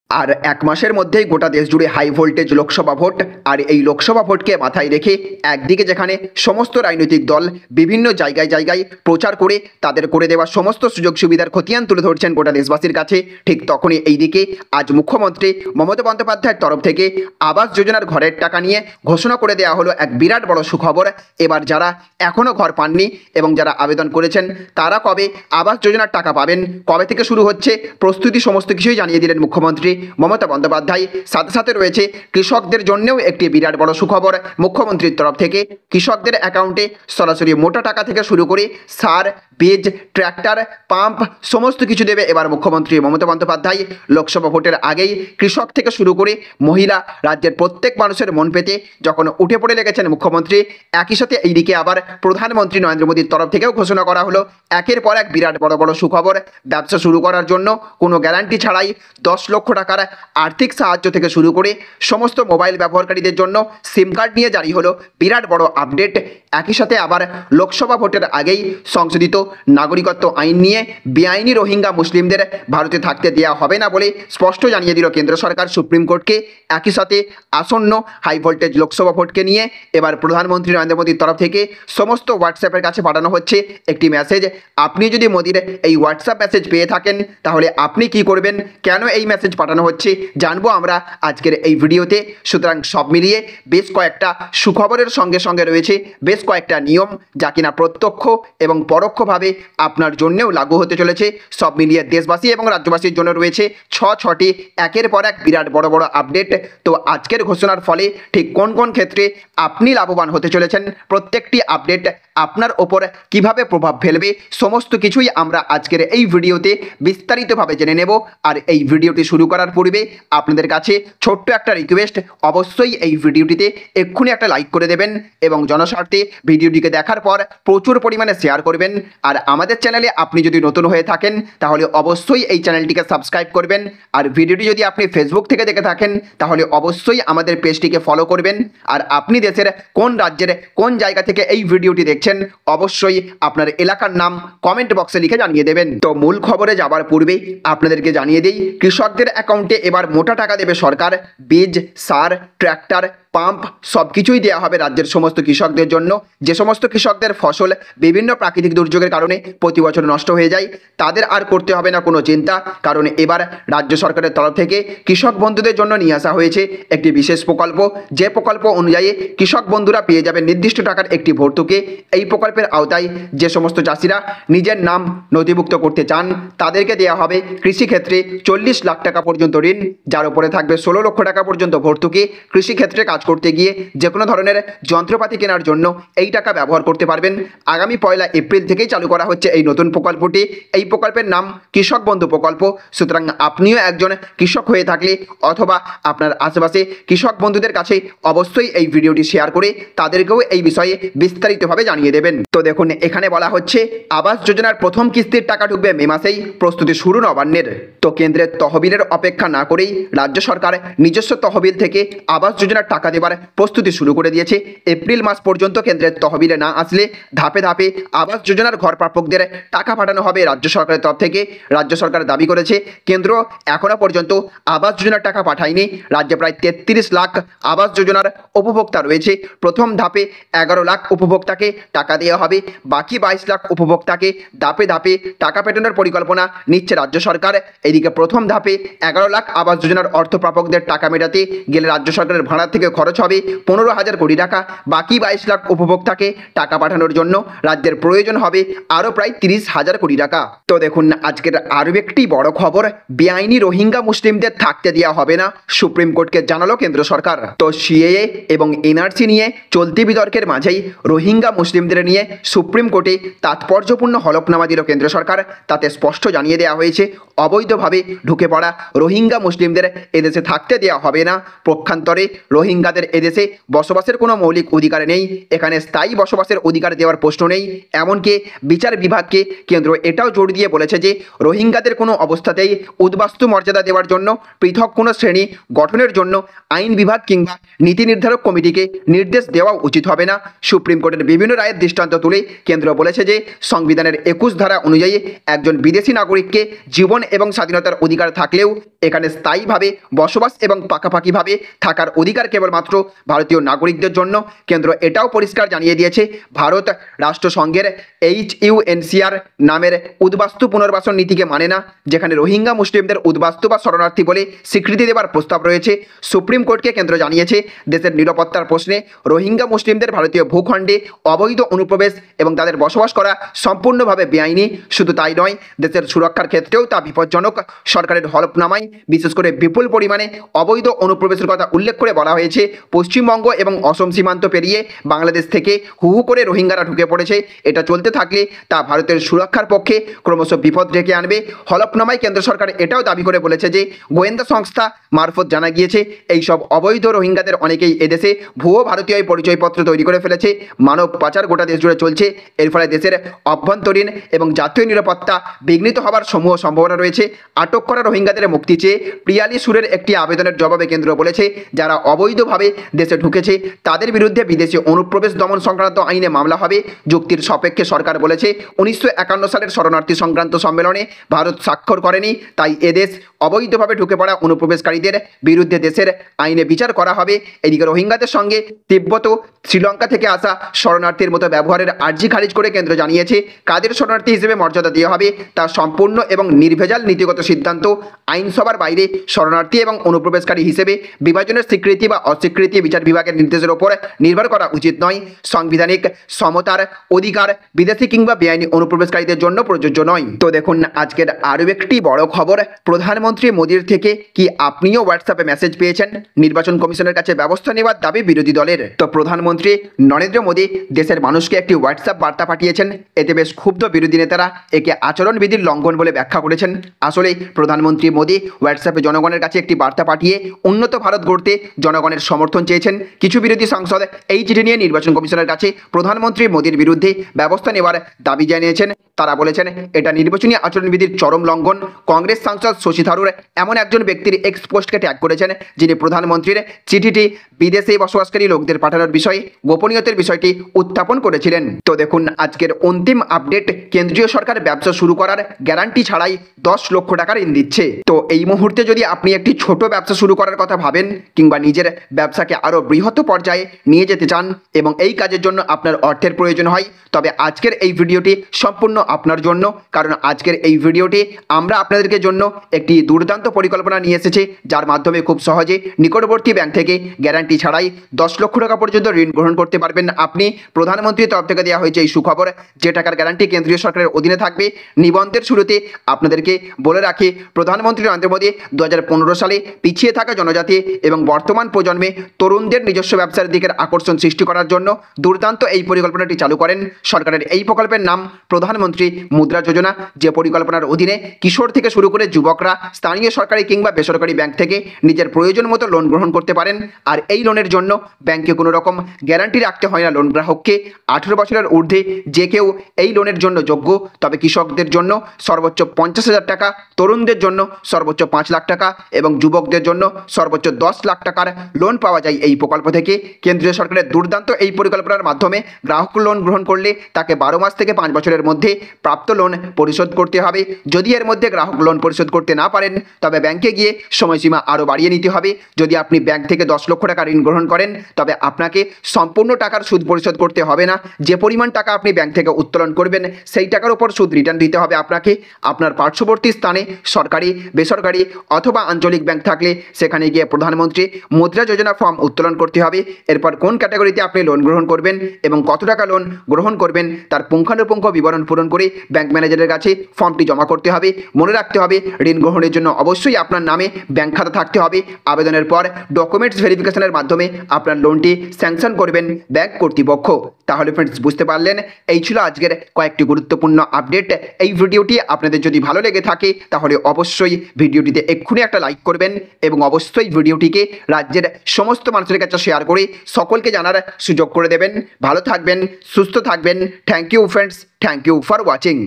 আর এক মাসের মধ্যেই গোটা দেশ জুড়ে হাই ভোল্টেজ লোকসভা ভোট। আর এই লোকসভা ভোটকে মাথায় রেখে একদিকে যেখানে সমস্ত রাজনৈতিক দল বিভিন্ন জায়গায় জায়গায় প্রচার করে তাদের করে দেওয়া সমস্ত সুযোগ সুবিধার খতিয়ান তুলে ধরছেন গোটা দেশবাসীর কাছে, ঠিক তখনই এইদিকে আজ মুখ্যমন্ত্রী মমতা বন্দ্যোপাধ্যায়ের তরফ থেকে আবাস যোজনার ঘরের টাকা নিয়ে ঘোষণা করে দেওয়া হলো এক বিরাট বড় সুখবর। এবার যারা এখনও ঘর পাননি এবং যারা আবেদন করেছেন তারা কবে আবাস যোজনার টাকা পাবেন, কবে থেকে শুরু হচ্ছে প্রস্তুতি, সমস্ত কিছুই জানিয়ে দিলেন মুখ্যমন্ত্রী মমতা বন্দ্যোপাধ্যায়। সাথে সাথে রয়েছে কৃষকদের জন্যও একটি বিরাট বড় সুখবর মুখ্যমন্ত্রীর তরফ থেকে। কৃষকদের অ্যাকাউন্টে সরাসরি মোটা টাকা থেকে শুরু করে সার, বীজ, ট্র্যাক্টর, পাম্প সমস্ত কিছু দেবে এবার মুখ্যমন্ত্রী মমতা বন্দ্যোপাধ্যায়। লোকসভা ভোটের আগেই কৃষক থেকে শুরু করে মহিলা, রাজ্যের প্রত্যেক মানুষের মন পেতে যখন উঠে পড়ে লেগেছেন মুখ্যমন্ত্রী, একই সাথে এইদিকে আবার প্রধানমন্ত্রী নরেন্দ্র মোদীর তরফ থেকেও ঘোষণা করা হলো একের পর এক বিরাট বড় বড় সুখবর। ব্যবসা শুরু করার জন্য কোনো গ্যারান্টি ছাড়াই 10 লক্ষ টাকার আর্থিক সাহায্য থেকে শুরু করে সমস্ত মোবাইল ব্যবহারকারীদের জন্য সিম কার্ড নিয়ে জারি হলো বিরাট বড় আপডেট। একই সাথে আবার লোকসভা ভোটের আগেই সংশোধিত নাগরিকত্ব আইন নিয়ে বেআইনি রোহিঙ্গা মুসলিমদের ভারতে থাকতে দেওয়া হবে না বলে স্পষ্ট জানিয়ে দিল কেন্দ্র সরকার সুপ্রিম কোর্টকে। একই সাথে আসন্ন হাই ভোল্টেজ লোকসভা ভোটকে নিয়ে এবার প্রধানমন্ত্রী নরেন্দ্র মোদীর তরফ থেকে সমস্ত হোয়াটসঅ্যাপের কাছে পাঠানো হচ্ছে একটি মেসেজ। আপনি যদি মোদীর এই হোয়াটসঅ্যাপ মেসেজ পেয়ে থাকেন তাহলে আপনি কি করবেন, কেন এই মেসেজ পাঠানো হচ্ছে জানবো আমরা আজকের এই ভিডিওতে। সুতরাং সব মিলিয়ে বেশ কয়েকটা সুখবরের সঙ্গে সঙ্গে রয়েছে বেশ কয়েকটা নিয়ম যা কিনা প্রত্যক্ষ এবং পরোক্ষভাবে আপনার জন্যেও লাগু হতে চলেছে। সব মিলিয়ে দেশবাসী এবং রাজ্যবাসীর জন্য রয়েছে ছটি একের পর এক বিরাট বড় বড় আপডেট। তো আজকের ঘোষণার ফলে ঠিক কোন কোন ক্ষেত্রে আপনি লাভবান হতে চলেছেন, প্রত্যেকটি আপডেট আপনার ওপর কিভাবে প্রভাব ফেলবে, সমস্ত কিছুই আমরা আজকের এই ভিডিওতে বিস্তারিতভাবে জেনে নেব। আর এই ভিডিওটি শুরু করার পূর্বে আপনাদের কাছে ছোট্ট একটা রিকোয়েস্ট, অবশ্যই এই ভিডিওটিতে এক্ষুনি একটা লাইক করে দেবেন এবং জনস্বার্থে ভিডিওটিকে দেখার পর প্রচুর পরিমাণে শেয়ার করবেন। আর আমাদের চ্যানেলে আপনি যদি নতুন হয়ে থাকেন তাহলে অবশ্যই এই চ্যানেলটিকে সাবস্ক্রাইব করবেন। আর ভিডিওটি যদি আপনি ফেসবুক থেকে দেখে থাকেন তাহলে অবশ্যই আমাদের পেজটিকে ফলো করবেন। আর আপনি দেশের কোন রাজ্যের কোন জায়গা থেকে এই ভিডিওটি দেখছেন অবশ্যই আপনার এলাকার নাম কমেন্ট বক্সে লিখে জানিয়ে দেবেন। তো মূল খবরে যাবার পূর্বে আপনাদেরকে জানিয়ে দিই, কৃষকদের অ্যাকাউন্টে এবার মোটা টাকা দেবে সরকার। বীজ, সার, ট্র্যাক্টর, পাম্প সব কিছুই দেওয়া হবে রাজ্যের সমস্ত কৃষকদের জন্য। যে সমস্ত কৃষকদের ফসল বিভিন্ন প্রাকৃতিক দুর্যোগের কারণে প্রতি বছর নষ্ট হয়ে যায় তাদের আর করতে হবে না কোনো চিন্তা, কারণ এবার রাজ্য সরকারের তরফ থেকে কৃষক বন্ধুদের জন্য নিয়ে আসা হয়েছে একটি বিশেষ প্রকল্প। যে প্রকল্প অনুযায়ী কৃষক বন্ধুরা পেয়ে যাবেন নির্দিষ্ট টাকার একটি ভর্তুকি। এই প্রকল্পের আওতায় যে সমস্ত চাষিরা নিজের নাম নথিভুক্ত করতে চান তাদেরকে দেওয়া হবে কৃষিক্ষেত্রে 40 লাখ টাকা পর্যন্ত ঋণ, যার উপরে থাকবে 16 লক্ষ টাকা পর্যন্ত ভর্তুকি। কৃষিক্ষেত্রে কাজ করতে গিয়ে যে কোনো ধরনের যন্ত্রপাতি কেনার জন্য এই টাকা ব্যবহার করতে পারবেন। আগামী 1 এপ্রিল থেকেই চালু করা হচ্ছে এই নতুন প্রকল্পটি। এই প্রকল্পের নাম কৃষক বন্ধু প্রকল্প। সুতরাং আপনিও একজন কৃষক হয়ে থাকলে অথবা আপনার আশেপাশে কৃষক বন্ধুদের কাছে অবশ্যই এই ভিডিওটি শেয়ার করে তাদেরকেও এই বিষয়ে বিস্তারিতভাবে জানিয়ে দেবেন। তো দেখুন, এখানে বলা হচ্ছে আবাস যোজনার প্রথম কিস্তির টাকা ঢুকবে মে মাসেই, প্রস্তুতি শুরু নবান্নের। তো কেন্দ্রের তহবিলের অপেক্ষা না করেই রাজ্য সরকার নিজস্ব তহবিল থেকে আবাস যোজনার টাকা দেবার প্রস্তুতি শুরু করে দিয়েছে। এপ্রিল মাস পর্যন্ত কেন্দ্রের তহবিলে না আসলে ধাপে ধাপে আবাস যোজনার ঘর প্রাপকদের টাকা পাঠানো হবে রাজ্য সরকারের তরফ থেকে। রাজ্য সরকার দাবি করেছে কেন্দ্র এখনো পর্যন্ত আবাস যোজনার টাকা পাঠায়নি। রাজ্যে প্রায় 33 লাখ আবাস যোজনার উপভোক্তা রয়েছে। প্রথম ধাপে 11 লাখ উপভোক্তাকে টাকা দেওয়া হবে, বাকি 22 লাখ উপভোক্তাকে ধাপে ধাপে টাকা পাঠানোর পরিকল্পনা নিচ্ছে রাজ্য সরকার। এদিকে প্রথম ধাপে 11 লাখ আবাস যোজনার অর্থ প্রাপকদের টাকা মেটাতে গেলে রাজ্য সরকারের ভাড়া থেকে খরচ হবে 15,000 কোটি টাকা। বাকি 22 লাখ উপভোক্তাকে টাকা পাঠানোর জন্য রাজ্যের প্রয়োজন হবে আরও প্রায় 30,000 কোটি টাকা। তো দেখুন, আজকের আরও একটি বড় খবর, বেআইনি রোহিঙ্গা মুসলিমদের থাকতে দেওয়া হবে না, সুপ্রিম কোর্টকে জানালো কেন্দ্র সরকার। তো সিএএ এবং এনআরসি নিয়ে চলতি বিতর্কের মাঝেই রোহিঙ্গা মুসলিমদের নিয়ে সুপ্রিম কোর্টে তাৎপর্যপূর্ণ হলফনামা দিল কেন্দ্র সরকার। তাতে স্পষ্ট জানিয়ে দেওয়া হয়েছে অবৈধভাবে ঢুকে পড়া রোহিঙ্গা মুসলিমদের এদেশে থাকতে দেওয়া হবে না। পক্ষান্তরে রোহিঙ্গা রোহিঙ্গাদের এদেশে বসবাসের কোনো মৌলিক অধিকার নেই, এখানে স্থায়ী বসবাসের অধিকার দেওয়ার প্রশ্ন নেই। এমনকি বিচার বিভাগকে কেন্দ্র এটাও জোর দিয়ে বলেছে যে রোহিঙ্গাদের কোনো অবস্থাতেই উদ্বাস্তু মর্যাদা দেওয়ার জন্য পৃথক কোনো শ্রেণী গঠনের জন্য আইন বিভাগ কিংবা নীতি নির্ধারক কমিটিকে নির্দেশ দেওয়া উচিত হবে না। সুপ্রিম কোর্টের বিভিন্ন রায়ের দৃষ্টান্ত তুলে কেন্দ্র বলেছে যে সংবিধানের 21 ধারা অনুযায়ী একজন বিদেশি নাগরিককে জীবন এবং স্বাধীনতার অধিকার থাকলেও এখানে স্থায়ীভাবে বসবাস এবং পাকাপাকিভাবে থাকার অধিকার কেবলমাত্র ভারতীয় নাগরিকদের জন্য। কেন্দ্র এটাও পরিষ্কার জানিয়ে দিয়েছে ভারত রাষ্ট্রসংঘের HUNCR নামের উদ্বাস্তু পুনর্বাসন নীতিকে মানে না, যেখানে রোহিঙ্গা মুসলিমদের উদ্বাস্তু বা শরণার্থী বলে স্বীকৃতি দেওয়ার প্রস্তাব রয়েছে। সুপ্রিম কোর্টকে কেন্দ্র জানিয়েছে দেশের নিরাপত্তার প্রশ্নে রোহিঙ্গা মুসলিমদের ভারতীয় ভূখণ্ডে অবৈধ অনুপ্রবেশ এবং তাদের বসবাস করা সম্পূর্ণভাবে বেআইনি। শুধু তাই নয়, দেশের সুরক্ষার ক্ষেত্রেও তা বিপজ্জনক। সরকারের হলফনামায় বিশেষ করে বিপুল পরিমাণে অবৈধ অনুপ্রবেশের কথা উল্লেখ করে বলা হয়েছে পশ্চিমবঙ্গ এবং অসম সীমান্ত পেরিয়ে বাংলাদেশ থেকে হু হু করে রোহিঙ্গারা ঢুকে পড়েছে। এটা চলতে থাকলে তা ভারতের সুরক্ষার পক্ষে ক্রমশ বিপদ ডেকে আনবে। হলফনামায় কেন্দ্র সরকার এটাও দাবি করে বলেছে যে গোয়েন্দা সংস্থা মারফত জানা গিয়েছে এইসব অবৈধ রোহিঙ্গাদের অনেকেই এদেশে ভুয়ো ভারতীয় পরিচয়পত্র তৈরি করে ফেলেছে। মানব পাচার গোটা দেশ জুড়ে চলছে। এর ফলে দেশের অভ্যন্তরীণ এবং জাতীয় নিরাপত্তা বিঘ্নিত হবার সমূহ সম্ভাবনা রয়েছে। আটক করা রোহিঙ্গাদের মুক্তি চেয়ে প্রিয়ালি সুরের একটি আবেদনের জবাবে কেন্দ্র বলেছে যারা অবৈধভাবে দেশে ঢুকেছে তাদের বিরুদ্ধে বিদেশি অনুপ্রবেশ দমন সংক্রান্ত আইনে মামলা হবে। যুক্তির সাপেক্ষে সরকার বলেছে 1951 সালের শরণার্থী সংক্রান্ত সম্মেলনে ভারত স্বাক্ষর করেনি, তাই এদেশ অবৈধভাবে ঢুকে পড়া অনুপ্রবেশকারীদের বিরুদ্ধে দেশের আইনে বিচার করা হবে। এদিকে রোহিঙ্গাদের সঙ্গে তিব্বত শ্রীলঙ্কা থেকে আসা শরণার্থীর মতো ব্যবহারের আর্জি খারিজ করে কেন্দ্র জানিয়েছে কাদের শরণার্থী হিসেবে মর্যাদা দেওয়া হবে তা সম্পূর্ণ এবং নির্ভেজাল নীতিগত সিদ্ধান্ত। আইনসভার বাইরে শরণার্থী এবং অনুপ্রবেশকারী হিসেবে বিভাজনের স্বীকৃতি বা অস্বীকৃতি বিচার বিভাগের নির্দেশের ওপর নির্ভর করা উচিত নয়। সাংবিধানিক সমতার অধিকার বিদেশি কিংবা বেআইনি অনুপ্রবেশকারীদের জন্য প্রযোজ্য নয়। তো দেখুন আজকের আরও একটি বড় খবর, প্রধানমন্ত্রী মোদীর থেকে কি আপনিও হোয়াটসঅ্যাপে মেসেজ পেয়েছেন? নির্বাচন কমিশনের কাছে ব্যবস্থা নেওয়ার দাবি বিরোধী দলের। তো প্রধানমন্ত্রী নরেন্দ্র মোদী দেশের মানুষকে একটি হোয়াটসঅ্যাপ বার্তা পাঠিয়েছেন। এতে বেশ ক্ষুব্ধ বিরোধী নেতারা একে আচরণবিধির লঙ্ঘন বলে ব্যাখ্যা করেছেন। আসলে প্রধানমন্ত্রী মোদী হোয়াটসঅ্যাপে জনগণের কাছে একটি বার্তা পাঠিয়ে উন্নত ভারত গড়তে জনগণের সমর্থন চেয়েছেন। কিছু বিরোধী সাংসদ এই চিঠি নিয়ে নির্বাচন কমিশনের কাছে প্রধানমন্ত্রী মোদীর বিরুদ্ধে ব্যবস্থা নেওয়ার দাবি জানিয়েছেন। তারা বলেছেন এটা নির্বাচনী আচরণবিধির চরম লঙ্ঘন। কংগ্রেস সাংসদ শশী থারুর এমন একজন ব্যক্তির এক্স পোস্টকে ট্যাগ করেছেন যিনি প্রধানমন্ত্রীর চিঠিটি বিদেশে বসবাসকারী লোকদের পাঠানোর বিষয়ে গোপনীয়তার বিষয়টি উত্থাপন করেছিলেন। তো দেখুন আজকের অন্তিম আপডেট, কেন্দ্রীয় সরকার ব্যবসা শুরু করার গ্যারান্টি ছাড়াই 10 লক্ষ টাকা ঋণ দিচ্ছে। তো এই মুহূর্তে যদি আপনি একটি ছোট ব্যবসা শুরু করার কথা ভাবেন কিংবা নিজের ব্যবসাকে আরও বৃহৎ পর্যায়ে নিয়ে যেতে চান এবং এই কাজের জন্য আপনার অর্থের প্রয়োজন হয়, তবে আজকের এই ভিডিওটি সম্পূর্ণ আপনার জন্য। কারণ আজকের এই ভিডিওটি আমরা আপনাদেরকে জন্য একটি দুর্দান্ত পরিকল্পনা নিয়ে এসেছে যার মাধ্যমে খুব সহজে নিকটবর্তী ব্যাংক থেকে গ্যারান্টি ছাড়াই 10 লক্ষ টাকা পর্যন্ত ঋণ গ্রহণ করতে পারবেন আপনি। প্রধানমন্ত্রীর তরফ থেকে দেওয়া হয়েছে এই সুখবর, যে টাকার গ্যারান্টি কেন্দ্রীয় সরকারের অধীনে থাকবে। নিবন্ধের শুরুতে আপনাদেরকে বলে রাখি, প্রধানমন্ত্রী নরেন্দ্র মোদী 2015 সালে পিছিয়ে থাকা জনজাতি এবং বর্তমান প্রজন্মে তরুণদের নিজস্ব ব্যবসার দিকের আকর্ষণ সৃষ্টি করার জন্য দুর্দান্ত এই পরিকল্পনাটি চালু করেন। সরকারের এই প্রকল্পের নাম প্রধানমন্ত্রী মুদ্রা যোজনা, যে পরিকল্পনার অধীনে কিশোর থেকে শুরু করে যুবকরা স্থানীয় সরকারি কিংবা বেসরকারি ব্যাংক থেকে নিজের প্রয়োজন মতো লোন গ্রহণ করতে পারেন। আর এই লোনের জন্য ব্যাংকে কোনো রকম গ্যারান্টি রাখতে হয় না লোন গ্রাহককে। 18 বছরের ঊর্ধ্বে যে কেউ এই লোনের জন্য যোগ্য। তবে কৃষকদের জন্য সর্বোচ্চ 50,000 টাকা, তরুণদের জন্য সর্বোচ্চ 5 লাখ টাকা এবং যুবকদের জন্য সর্বোচ্চ 10 লাখ টাকার লোন পাওয়া যায় এই প্রকল্প থেকে। কেন্দ্রীয় সরকারের দুর্দান্ত এই পরিকল্পনার মাধ্যমে গ্রাহক লোন গ্রহণ করলে তাকে 12 মাস থেকে 5 বছরের মধ্যে প্রাপ্ত লোন পরিশোধ করতে হবে। যদি এর মধ্যে গ্রাহক লোন পরিশোধ করতে না পারেন তবে ব্যাংকে গিয়ে সময়সীমা আরও বাড়িয়ে নিতে হবে। যদি আপনি ব্যাংক থেকে 10 লক্ষ টাকা ঋণ গ্রহণ করেন তবে আপনাকে সম্পূর্ণ টাকার সুদ পরিশোধ করতে হবে না। যে পরিমাণ টাকা আপনি ব্যাংক থেকে উত্তোলন করবেন সেই টাকার উপর সুদ রিটার্ন দিতে হবে আপনাকে। আপনার পার্শ্ববর্তী স্থানে সরকারি, বেসরকারি অথবা আঞ্চলিক ব্যাংক থাকলে সেখানে গিয়ে প্রধানমন্ত্রী মুদ্রা যোজনা ফর্ম উত্তোলন করতে হবে। এরপর কোন ক্যাটাগরিতে আপনি লোন গ্রহণ করবেন এবং কত টাকা লোন গ্রহণ করবেন তার পুঙ্খানুপুঙ্খ বিবরণ পূরণ করে ব্যাংক ম্যানেজারের কাছে ফর্মটি জমা করতে হবে। মনে রাখতে হবে ঋণ গ্রহণের জন্য অবশ্যই আপনার নামে ব্যাংক খাতা থাকতে হবে। আবেদনের পর ডকুমেন্টস ভেরিফিকেশনের মাধ্যমে আপনার লোনটি স্যাংশন করবেন ব্যাংক কর্তৃপক্ষ। তাহলে ফ্রেন্ডস বুঝতে পারলেন, এই ছিল আজকের কয়েকটি গুরুত্বপূর্ণ আপডেট। এই ভিডিওটি আপনাদের যদি ভালো লেগে থাকে তাহলে অবশ্যই ভিডিওটিতে এক্ষুনি একটা লাইক করবেন এবং অবশ্যই ভিডিওটিকে রাজ্যের সমস্ত মানুষের কাছে শেয়ার করে সকলকে জানার সুযোগ করে দেবেন। ভালো থাকবেন, সুস্থ থাকবেন। Thank you friends, thank you for watching.